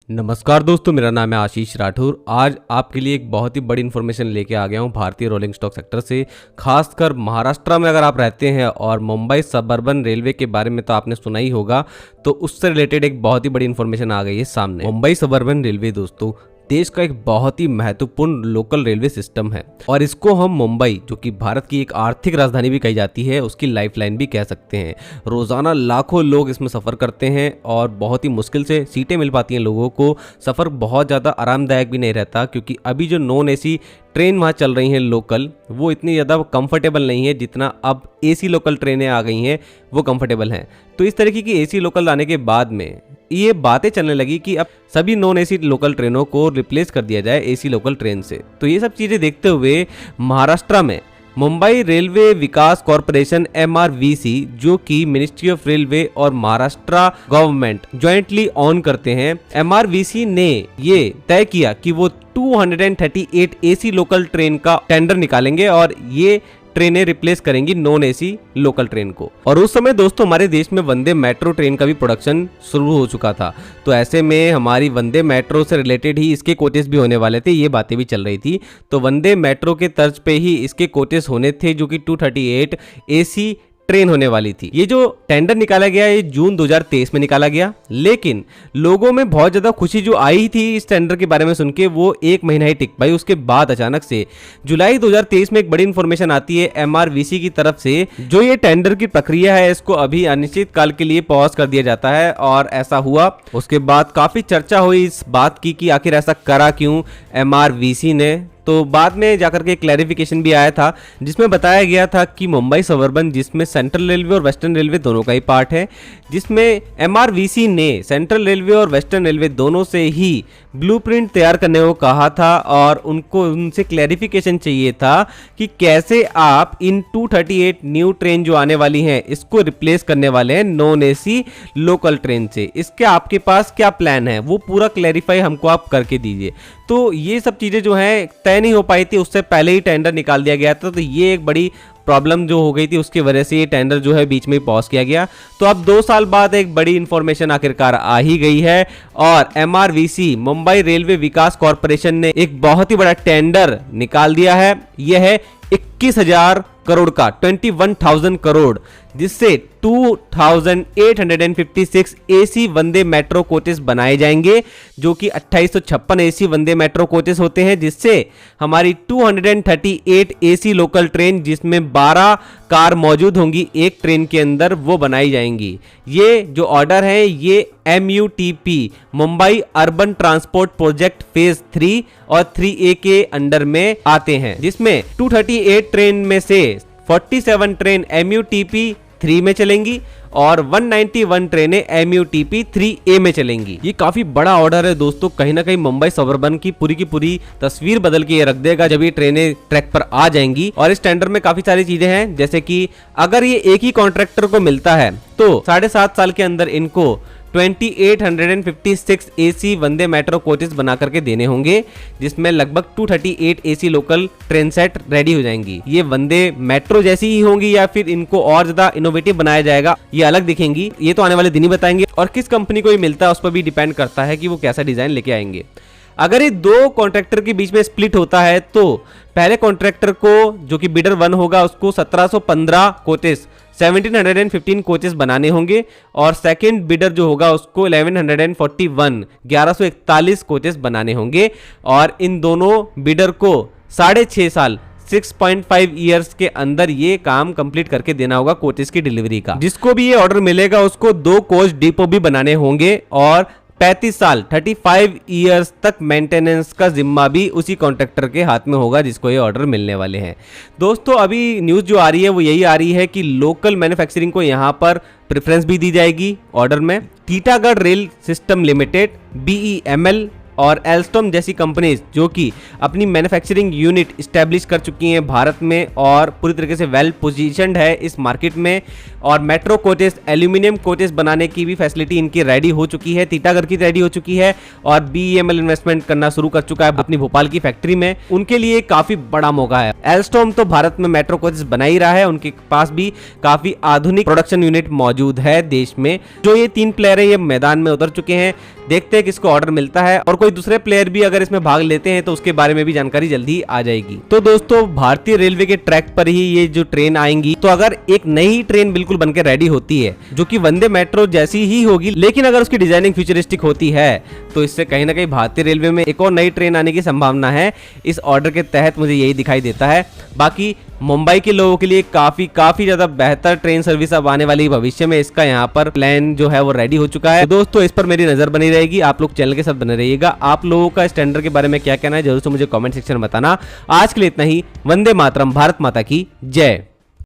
नमस्कार दोस्तों, मेरा नाम है आशीष राठौर। आज आपके लिए एक बहुत ही बड़ी इन्फॉर्मेशन लेके आ गया हूँ भारतीय रोलिंग स्टॉक सेक्टर से। खासकर महाराष्ट्र में अगर आप रहते हैं और मुंबई सबअर्बन रेलवे के बारे में तो आपने सुना ही होगा, तो उससे रिलेटेड एक बहुत ही बड़ी इन्फॉर्मेशन आ गई है सामने। मुंबई सबअर्बन रेलवे दोस्तों देश का एक बहुत ही महत्वपूर्ण लोकल रेलवे सिस्टम है और इसको हम मुंबई, जो कि भारत की एक आर्थिक राजधानी भी कही जाती है, उसकी लाइफलाइन भी कह सकते हैं। रोजाना लाखों लोग इसमें सफ़र करते हैं और बहुत ही मुश्किल से सीटें मिल पाती हैं लोगों को। सफ़र बहुत ज़्यादा आरामदायक भी नहीं रहता क्योंकि अभी जो नॉन एसी ट्रेन वहाँ चल रही हैं लोकल, वो इतनी ज़्यादा कंफर्टेबल नहीं है जितना अब एसी लोकल ट्रेनें आ गई हैं वो कंफर्टेबल हैं। तो इस तरीके की एसी लोकल आने के बाद में ये बातें चलने लगी कि अब सभी नॉन एसी लोकल ट्रेनों को रिप्लेस कर दिया जाए एसी लोकल ट्रेन से। तो ये सब चीज़ें देखते हुए महाराष्ट्र में मुंबई रेलवे विकास कॉरपोरेशन MRVC, जो कि मिनिस्ट्री ऑफ रेलवे और महाराष्ट्र गवर्नमेंट ज्वाइंटली ऑन करते हैं, MRVC ने ये तय किया कि वो 238 एसी लोकल ट्रेन का टेंडर निकालेंगे और ये ट्रेनें रिप्लेस करेंगी नॉन एसी लोकल ट्रेन को। और उस समय दोस्तों हमारे देश में वंदे मेट्रो ट्रेन का भी प्रोडक्शन शुरू हो चुका था, तो ऐसे में हमारी वंदे मेट्रो से रिलेटेड ही इसके कोचेस भी होने वाले थे, ये बातें भी चल रही थी। तो वंदे मेट्रो के तर्ज पे ही इसके कोचेस होने थे, जो कि 238 एसी ट्रेन होने वाली थी। ये जो टेंडर निकाला गया ये जून 2023 में निकाला गया, लेकिन लोगों में बहुत ज्यादा खुशी जो आई थी इस टेंडर के बारे में सुन के, वो एक महीना ही टिक पाई। उसके बाद अचानक से जुलाई 2023 में एक बड़ी इंफॉर्मेशन आती है MRVC की तरफ से, जो ये टेंडर की प्रक्रिया है इसको अभी अनिश्चित काल के लिए पॉज कर दिया जाता है। और ऐसा हुआ। उसके बाद काफी चर्चा हुई इस बात की कि आखिर ऐसा करा क्यों MRVC ने। तो बाद में जाकर के क्लैरिफिकेशन भी आया था जिसमें बताया गया था कि मुंबई सबअर्बन, जिसमें सेंट्रल रेलवे और वेस्टर्न रेलवे दोनों का ही पार्ट है, जिसमें MRVC ने सेंट्रल रेलवे और वेस्टर्न रेलवे दोनों से ही ब्लूप्रिंट तैयार करने को कहा था और उनको उनसे क्लैरिफिकेशन चाहिए था कि कैसे आप इन 238 न्यू ट्रेन जो आने वाली हैं इसको रिप्लेस करने वाले हैं नॉन एसी लोकल ट्रेन से। इसके आपके पास क्या प्लान है वो पूरा क्लैरिफाई हमको आप करके दीजिए। तो ये सब चीज़ें जो हैं तय नहीं हो पाई थी, उससे पहले ही टेंडर निकाल दिया गया था। तो ये एक बड़ी प्रॉब्लम जो हो गई थी, उसकी वजह से ये टेंडर जो है बीच में पॉज किया गया। तो अब 2 साल बाद एक बड़ी इंफॉर्मेशन आखिरकार आ ही गई है और MRVC मुंबई रेलवे विकास कॉरपोरेशन ने एक बहुत ही बड़ा टेंडर निकाल दिया है। यह है 21,000 करोड़ का, 21,000 करोड़, जिससे 2,856 एसी वंदे मेट्रो कोचेस बनाए जाएंगे, जो कि 2856 एसी वंदे मेट्रो कोचेस होते हैं, जिससे हमारी 238 एसी लोकल ट्रेन, जिसमें 12 कार मौजूद होंगी एक ट्रेन के अंदर, वो बनाई जाएंगी। ये जो ऑर्डर है ये MUTP Mumbai urban transport project phase 3 और 3A के अंडर में आते हैं, जिसमें 238 ट्रेन में से 47 ट्रेन MUTP 3 में चलेंगी और 191 ट्रेनें MUTP 3A में चलेंगी। ये काफी बड़ा ऑर्डर है दोस्तों, कहीं ना कहीं मुंबई सबअर्बन की पूरी तस्वीर बदल के ये रख देगा जब ये ट्रेनें ट्रैक पर आ जाएंगी। और इस टेंडर में काफी सारी चीजें हैं, जैसे कि अगर ये एक ही कॉन्ट्रैक्टर को मिलता है तो 7.5 साल के अंदर इनको 2856 एसी वंदे मेट्रो कोचेस बना करके देने होंगे, जिसमें लगभग 238 AC local train set ready हो जाएंगी। ये वंदे मेट्रो जैसी ही होंगी या फिर इनको और ज्यादा इनोवेटिव बनाया जाएगा, ये अलग दिखेंगी। ये तो आने वाले दिन ही बताएंगे। और किस कंपनी को ये मिलता है उस पर भी डिपेंड करता है कि वो कैसा डिजाइन लेके आएंगे। अगर ये 2 कॉन्ट्रैक्टर के बीच में स्प्लिट होता है तो पहले कॉन्ट्रैक्टर को, जो कि बिडर 1 होगा, उसको 1715 कोचेस 1715 कोचेस बनाने होंगे और सेकंड बिडर जो होगा उसको 1141 कोचेस बनाने होंगे। और इन दोनों बिडर को 6.5 साल 6.5 ईयर्स के अंदर ये काम कंप्लीट करके देना होगा कोचेस की डिलीवरी का। जिसको भी ये ऑर्डर मिलेगा उसको 2 कोच डिपो भी बनाने होंगे और 35 साल 35 ईयर्स तक मेंटेनेंस का जिम्मा भी उसी कॉन्ट्रैक्टर के हाथ में होगा जिसको ये ऑर्डर मिलने वाले हैं। दोस्तों अभी न्यूज़ जो आ रही है वो यही आ रही है कि लोकल मैन्युफैक्चरिंग को यहाँ पर प्रेफरेंस भी दी जाएगी ऑर्डर में। Titagarh rail system limited BEML और एल्स्टॉम जैसी कंपनीज जो कि अपनी मैन्युफैक्चरिंग यूनिट स्टैब्लिश कर चुकी हैं भारत में और पूरी तरीके से वेल पोजीशनड है इस मार्केट में। और मेट्रो कोचेस, एल्यूमिनियम कोचेस बनाने की भी फैसिलिटी इनकी रेडी हो चुकी है, टीटागढ़ की रेडी हो चुकी है और BEML इन्वेस्टमेंट करना शुरू कर चुका है अपनी भोपाल की फैक्ट्री में। उनके लिए काफी बड़ा मौका है। एल्स्टॉम तो भारत में मेट्रो कोचेस बना ही रहा है, उनके पास भी काफी आधुनिक प्रोडक्शन यूनिट मौजूद है देश में। जो ये 3 प्लेयर है ये मैदान में उतर चुके हैं, देखते हैं किसको ऑर्डर मिलता है और कोई दूसरे प्लेयर भी अगर इसमें भाग लेते हैं तो उसके बारे में भी जानकारी जल्दी आ जाएगी। तो दोस्तों भारतीय रेलवे के ट्रैक पर ही ये जो ट्रेन आएंगी, तो अगर एक नई ट्रेन बिल्कुल बनकर रेडी होती है जो कि वंदे मेट्रो जैसी ही होगी, लेकिन अगर उसकी डिजाइनिंग फ्यूचरिस्टिक होती है तो इससे कहीं ना कहीं भारतीय रेलवे में एक और नई ट्रेन आने की संभावना है। इस ऑर्डर के तहत मुझे यही दिखाई देता है। बाकी मुंबई के लोगों के लिए काफी ज्यादा बेहतर ट्रेन सर्विस अब आने वाली भविष्य में, इसका यहाँ पर प्लान जो है वो रेडी हो चुका है। तो दोस्तों इस पर मेरी नजर बनी रहेगी, आप लोग चैनल के साथ बने रहिएगा। आप लोगों का स्टैंडर्ड के बारे में क्या कहना है जरूर से मुझे कमेंट सेक्शन में बताना। आज के लिए इतना ही। वंदे मातरम, भारत माता की जय।